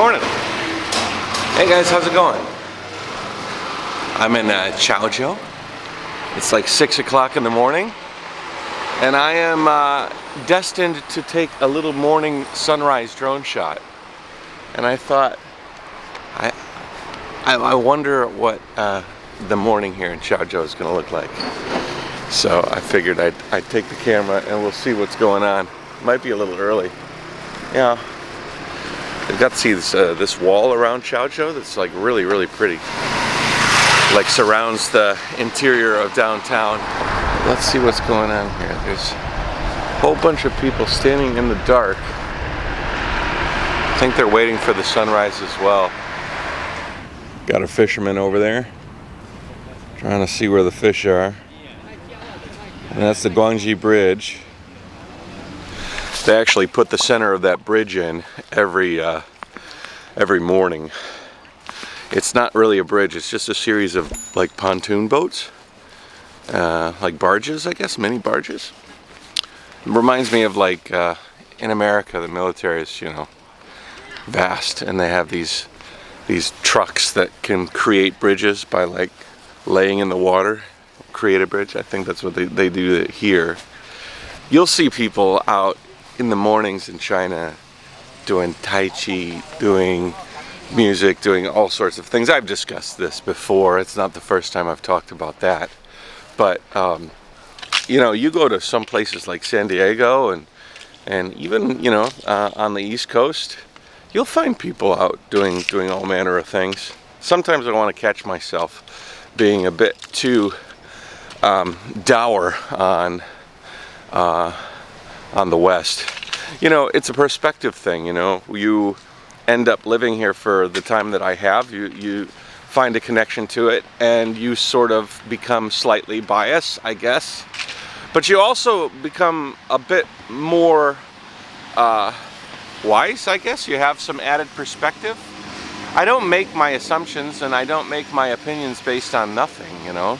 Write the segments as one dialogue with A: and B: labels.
A: Morning. Hey guys, how's it going? I'm in Chaozhou. It's like 6 o'clock in the morning, and I am destined to take a little morning sunrise drone shot. And I thought, I wonder what the morning here in Chaozhou is going to look like. So I figured I'd take the camera and we'll see what's going on. Might be a little early. Yeah. I got to see this wall around Chaozhou that's like really pretty. Like surrounds the interior of downtown. Let's see what's going on here. There's a whole bunch of people standing in the dark. I think they're waiting for the sunrise as well. Got a fisherman over there trying to see where the fish are. And that's the Guangji bridge. They actually put the center of that bridge in every morning. It's not really a bridge, it's just a series of like pontoon boats. Like barges, I guess, mini barges. It reminds me of like in America, the military is, you know, vast, and they have these trucks that can create bridges by like laying in the water, create a bridge. I think that's what they do here. You'll see people out in the mornings in China doing Tai Chi, doing music, doing all sorts of things. I've discussed this before. It's not the first time I've talked about that. But, you know, you go to some places like San Diego and even, you know, on the East Coast, you'll find people out doing all manner of things. Sometimes I want to catch myself being a bit too dour on the West. You know, it's a perspective thing, you know. You end up living here for the time that I have. You find a connection to it, and you sort of become slightly biased, I guess. But you also become a bit more wise, I guess. You have some added perspective. I don't make my assumptions, and I don't make my opinions based on nothing, you know.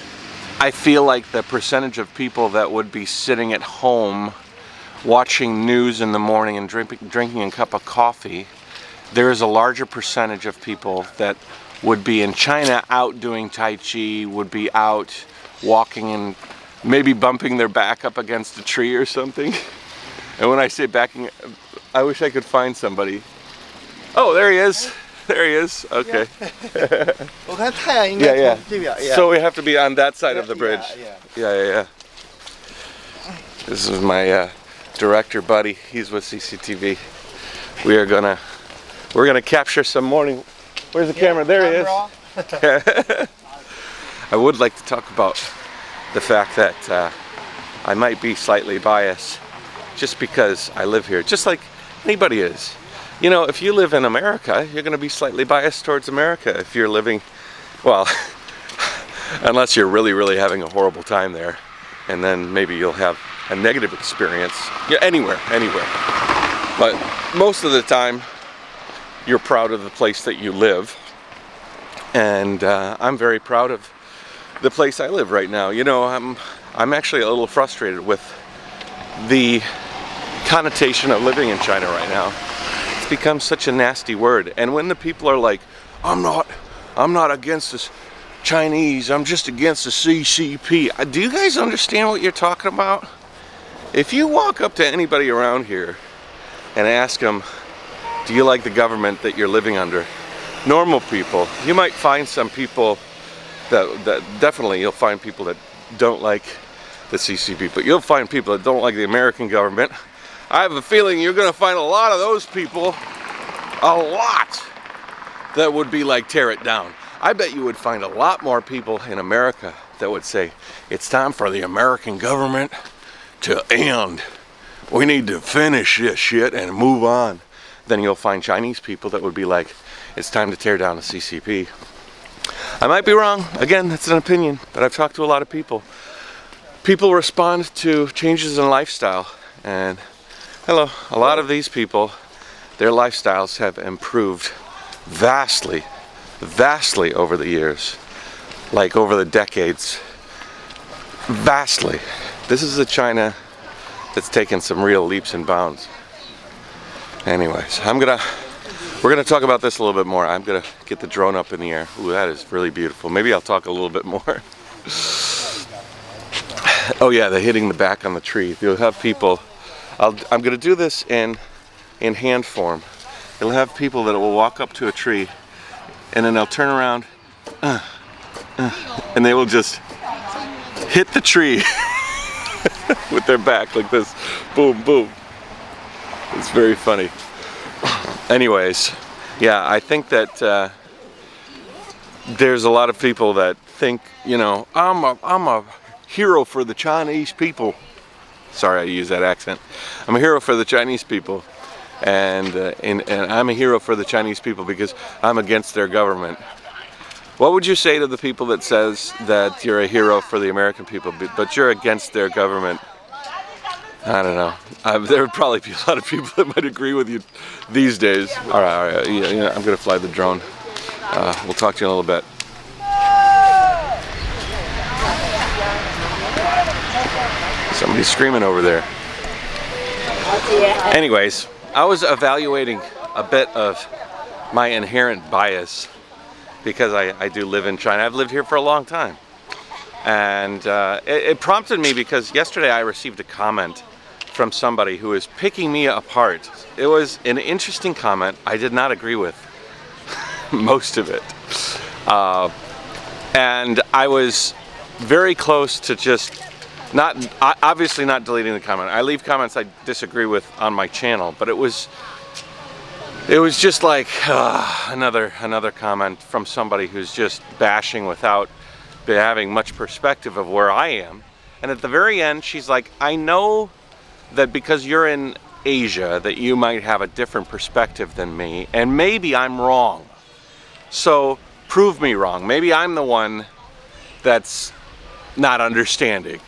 A: I feel like the percentage of people that would be sitting at home watching news in the morning and drinking a cup of coffee, there is a larger percentage of people that would be in China out doing Tai Chi, would be out walking and maybe bumping their back up against a tree or something. And when I say backing, I wish I could find somebody. Oh, there he is. There he is. Okay. Yeah. So we have to be on that side of the bridge. Yeah. This is my director buddy. He's with CCTV. We're gonna capture some morning. Where's the camera? There he is. I would like to talk about the fact that I might be slightly biased just because I live here, just like anybody is. You know, if you live in America, you're going to be slightly biased towards America. If you're living, well, unless you're really having a horrible time there, and then maybe you'll have a negative experience. Yeah, anywhere. But most of the time, you're proud of the place that you live, and I'm very proud of the place I live right now. You know, I'm actually a little frustrated with the connotation of living in China right now. Become such a nasty word, and when the people are like, I'm not against the Chinese, I'm just against the CCP. Do you guys understand what you're talking about? If you walk up to anybody around here and ask them, do you like the government that you're living under? Normal people, you might find some people that definitely you'll find people that don't like the CCP, but you'll find people that don't like the American government. I have a feeling you're going to find a lot of those people, a lot, that would be like, tear it down. I bet you would find a lot more people in America that would say, it's time for the American government to end. We need to finish this shit and move on. Then you'll find Chinese people that would be like, it's time to tear down the CCP. I might be wrong. Again, that's an opinion, but I've talked to a lot of people. People respond to changes in lifestyle, and hello, a lot of these people, their lifestyles have improved vastly over the years, like over the decades, vastly. This is a China that's taken some real leaps and bounds. Anyways, I'm gonna We're going to talk about this a little bit more. I'm going to get the drone up in the air. Ooh, that is really beautiful. Maybe I'll talk a little bit more. Oh yeah, they're hitting the back on the tree. You'll have people, I'm going to do this in hand form. You'll have people that will walk up to a tree and then they'll turn around and they will just hit the tree with their back like this. Boom, boom. It's very funny. Anyways, yeah, I think that there's a lot of people that think, you know, I'm a hero for the Chinese people. Sorry I use that accent. I'm a hero for the Chinese people. And I'm a hero for the Chinese people because I'm against their government. What would you say to the people that says that you're a hero for the American people, but you're against their government? I don't know. There would probably be a lot of people that might agree with you these days. All right. Yeah, I'm going to fly the drone. We'll talk to you in a little bit. Somebody's screaming over there. Anyways, I was evaluating a bit of my inherent bias because I do live in China. I've lived here for a long time. And it prompted me because yesterday I received a comment from somebody who is picking me apart. It was an interesting comment. I did not agree with most of it. And I was very close to just obviously not deleting the comment. I leave comments I disagree with on my channel, but it was just like another comment from somebody who's just bashing without having much perspective of where I am. And at the very end, she's like, I know that because you're in Asia that you might have a different perspective than me, and maybe I'm wrong. So prove me wrong. Maybe I'm the one that's not understanding.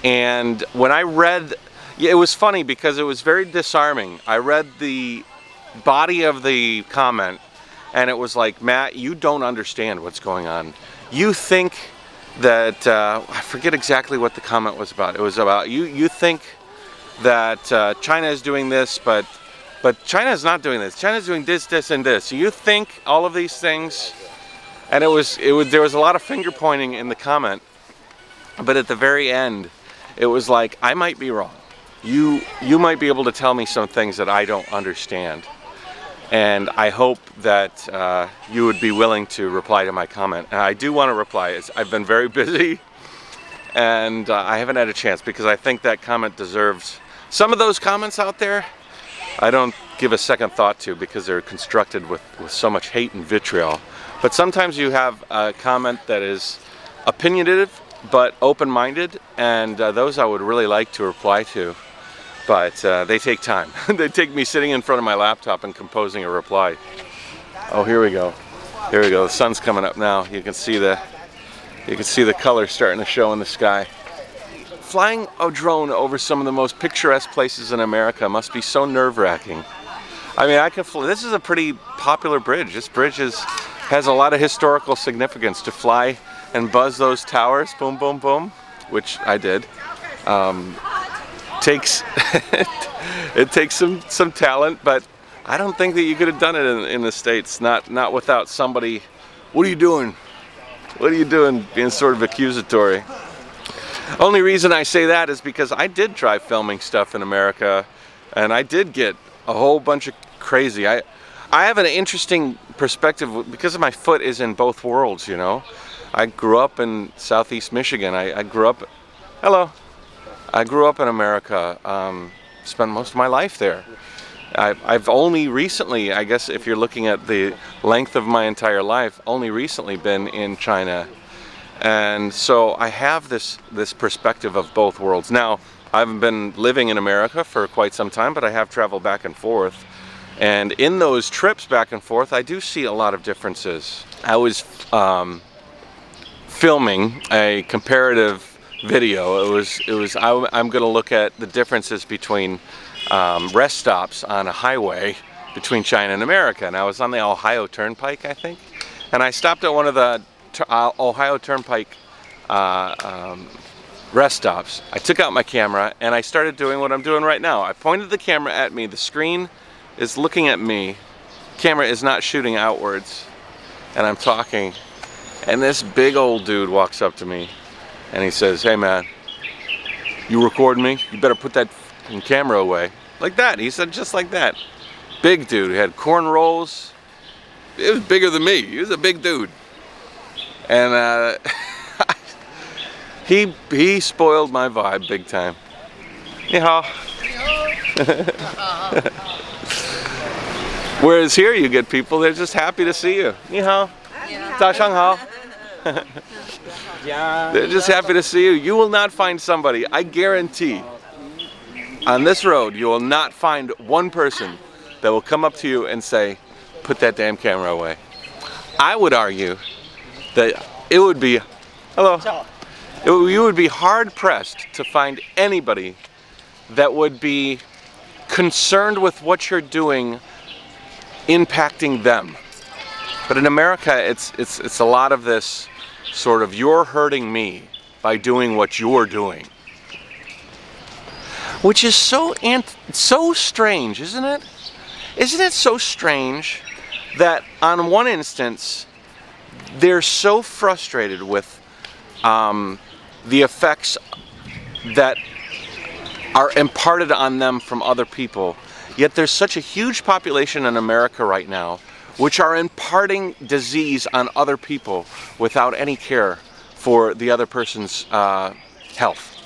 A: And when I read, it was funny because it was very disarming. I read the body of the comment and it was like, Matt, you don't understand what's going on. You think that, I forget exactly what the comment was about. It was about, you think that China is doing this, but China is not doing this. China is doing this, this, and this. You think all of these things, and there was a lot of finger pointing in the comment, but at the very end, it was like, I might be wrong. You might be able to tell me some things that I don't understand. And I hope that you would be willing to reply to my comment. And I do want to reply. I've been very busy and I haven't had a chance because I think that comment deserves, some of those comments out there, I don't give a second thought to because they're constructed with so much hate and vitriol. But sometimes you have a comment that is opinionative but open-minded, and those I would really like to reply to. But they take time. They take me sitting in front of my laptop and composing a reply. Oh, here we go. Here we go. The sun's coming up now. You can see the color starting to show in the sky. Flying a drone over some of the most picturesque places in America must be so nerve-wracking. I mean, I can fly. This is a pretty popular bridge. This bridge has a lot of historical significance. To fly and buzz those towers, boom, boom, boom, which I did. It takes some talent, but I don't think that you could have done it in the States, not without somebody, what are you doing? What are you doing? Being sort of accusatory. Only reason I say that is because I did try filming stuff in America, and I did get a whole bunch of crazy. I have an interesting perspective because my foot is in both worlds, you know. I grew up in Southeast Michigan. I grew up in America, spent most of my life there. I've only recently, I guess if you're looking at the length of my entire life, only recently been in China. And so I have this perspective of both worlds. Now, I haven't been living in America for quite some time, but I have traveled back and forth. And in those trips back and forth, I do see a lot of differences. I was filming a comparative video. I'm going to look at the differences between rest stops on a highway between China and America. And I was on the Ohio Turnpike, I think, and I stopped at one of the Ohio Turnpike rest stops. I took out my camera and I started doing what I'm doing right now. I pointed the camera at me. The screen is looking at me, camera is not shooting outwards, and I'm talking, and this big old dude walks up to me, and he says, "Hey man, you recording me? You better put that f***ing camera away." Like that, he said, just like that. Big dude, he had cornrows. It was bigger than me. He was a big dude. And he spoiled my vibe big time. Ni hao. Whereas here you get people, they're just happy to see you. Ni hao. Da shang hao. They're just happy to see you. You will not find somebody, I guarantee, on this road, you will not find one person that will come up to you and say, "Put that damn camera away." I would argue that it would be, you would be hard pressed to find anybody that would be concerned with what you're doing impacting them. But in America, it's a lot of this sort of, you're hurting me by doing what you're doing. Which is so strange, isn't it? Isn't it so strange that on one instance, they're so frustrated with the effects that are imparted on them from other people, yet there's such a huge population in America right now which are imparting disease on other people without any care for the other person's health.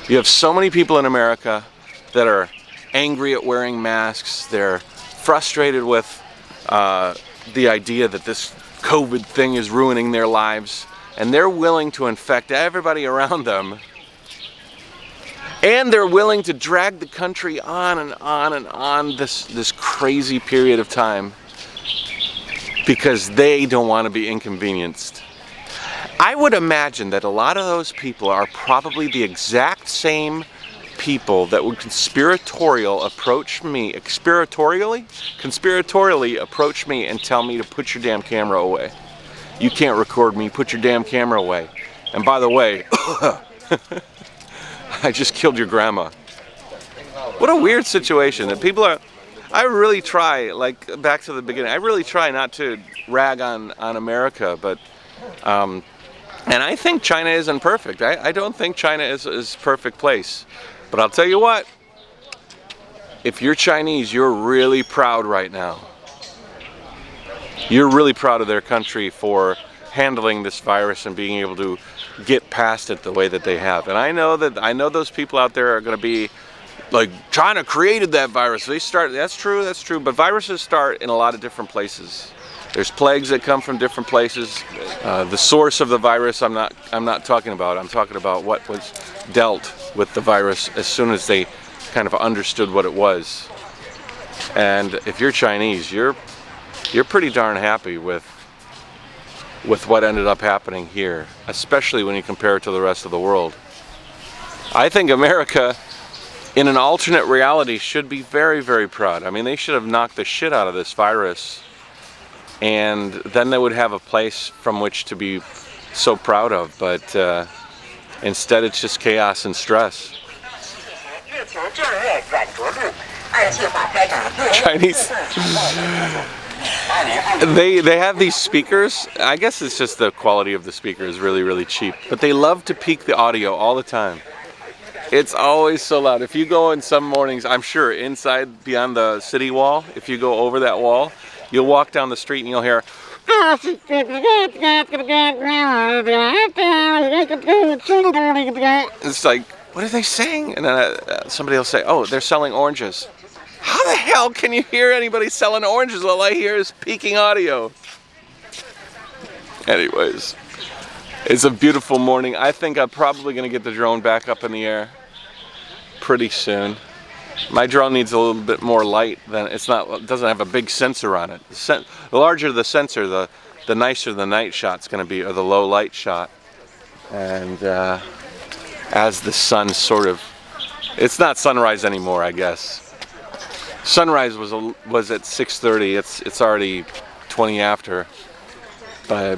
A: You have so many people in America that are angry at wearing masks. They're frustrated with the idea that this COVID thing is ruining their lives, and they're willing to infect everybody around them. And they're willing to drag the country on and on and on this crazy period of time because they don't want to be inconvenienced. I would imagine that a lot of those people are probably the exact same people that would conspiratorially approach me and tell me to put your damn camera away. You can't record me, put your damn camera away. And by the way, I just killed your grandma. What a weird situation that people are. I really try, like back to the beginning, I really try not to rag on America, but and I think China isn't perfect. I don't think China is a perfect place. But I'll tell you what, if you're Chinese, you're really proud right now. You're really proud of their country for handling this virus and being able to get past it the way that they have. And I know those people out there are going to be like, China created that virus. That's true, but viruses start in a lot of different places. There's plagues that come from different places. The source of the virus I'm not talking about. I'm talking about what was dealt with the virus as soon as they kind of understood what it was. And if you're Chinese, you're pretty darn happy with what ended up happening here, especially when you compare it to the rest of the world. I think America, in an alternate reality, should be very, very proud. I mean, they should have knocked the shit out of this virus, and then they would have a place from which to be so proud of. But instead, it's just chaos and stress. Chinese. They have these speakers. I guess it's just the quality of the speaker is really, really cheap. But they love to peak the audio all the time. It's always so loud. If you go in some mornings, I'm sure inside beyond the city wall, if you go over that wall, you'll walk down the street and you'll hear it's like, what are they saying? And then somebody will say, oh, they're selling oranges. How the hell can you hear anybody selling oranges? All I hear is peaking audio. Anyways, it's a beautiful morning. I think I'm probably going to get the drone back up in the air pretty soon. My drone needs a little bit more light than it doesn't have a big sensor on it. The larger the sensor, the nicer the night shot's going to be, or the low light shot. And as the sun it's not sunrise anymore, I guess. Sunrise was at 6:30. It's already 20 after.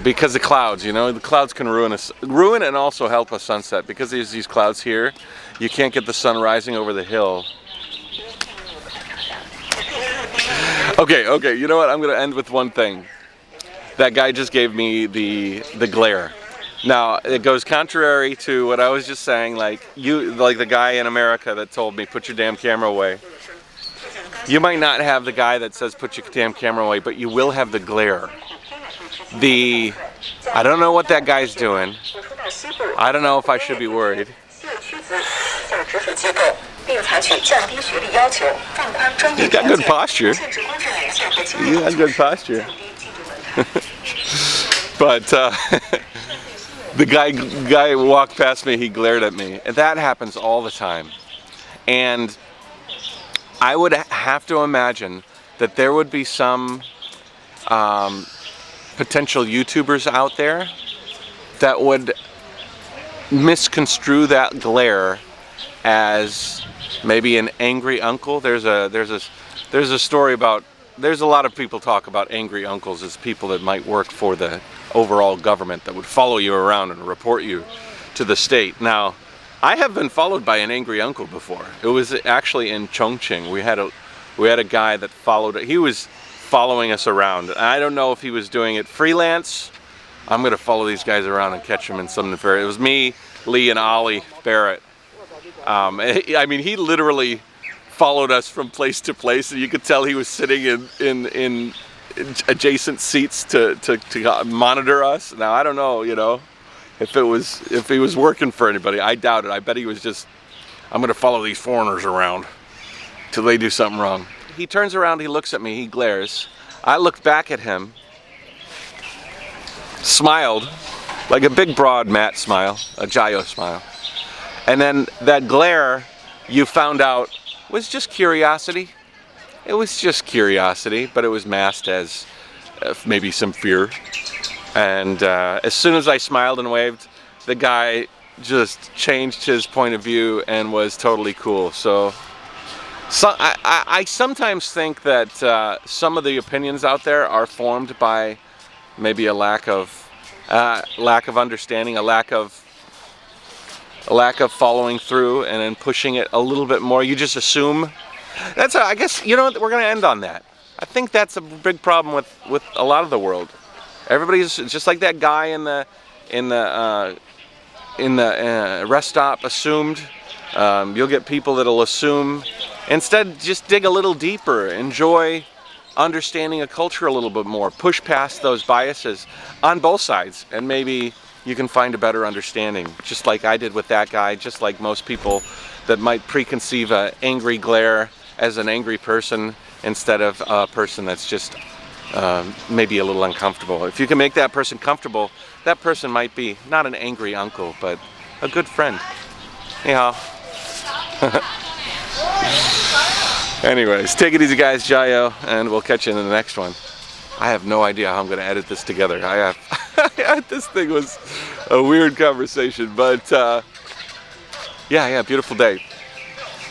A: Because the clouds, the clouds can ruin and also help a sunset. Because there's these clouds here, you can't get the sun rising over the hill. Okay, you know what? I'm gonna end with one thing. That guy just gave me the glare. Now, it goes contrary to what I was just saying, like the guy in America that told me, put your damn camera away. You might not have the guy that says, put your damn camera away, but you will have the glare. I don't know what that guy's doing. I don't know if I should be worried. He's got good posture. He's got good posture. But the guy walked past me, he glared at me. And that happens all the time. And I would have to imagine that there would be some potential YouTubers out there that would misconstrue that glare as maybe an angry uncle. There's a story about, there's a lot of people talk about angry uncles as people that might work for the overall government that would follow you around and report you to the state. Now, I have been followed by an angry uncle before. It was actually in Chongqing. We had a guy that followed. He was following us around. I don't know if he was doing it freelance. I'm gonna follow these guys around and catch them in some nefarious. It was me, Lee, and Ollie Barrett. I mean, he literally followed us from place to place, and you could tell he was sitting in adjacent seats to monitor us. Now, I don't know, you know, if he was working for anybody. I doubt it. I bet he was just, I'm gonna follow these foreigners around till they do something wrong. He turns around, he looks at me, he glares. I looked back at him, smiled, like a big broad matte smile, a JaYoe smile. And then that glare, you found out, was just curiosity. It was just curiosity, but it was masked as maybe some fear. And as soon as I smiled and waved, the guy just changed his point of view and was totally cool. So I sometimes think that some of the opinions out there are formed by maybe a lack of understanding, a lack of following through, and then pushing it a little bit more. You just assume. That's I guess, you know what, we're going to end on that. I think that's a big problem with a lot of the world. Everybody's just like that guy in the rest stop assumed. You'll get people that'll assume. Instead, just dig a little deeper. Enjoy understanding a culture a little bit more. Push past those biases on both sides, and maybe you can find a better understanding. Just like I did with that guy, just like most people that might preconceive an angry glare as an angry person instead of a person that's just maybe a little uncomfortable. If you can make that person comfortable, that person might be not an angry uncle, but a good friend. Anyhow. Anyways, take it easy, guys. JaYoe, and we'll catch you in the next one. I have no idea how I'm going to edit this together. This thing was a weird conversation, but yeah, beautiful day.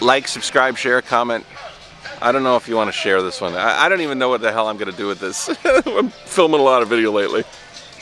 A: Like, subscribe, share, comment. I don't know if you want to share this one. I don't even know what the hell I'm going to do with this. I'm filming a lot of video lately.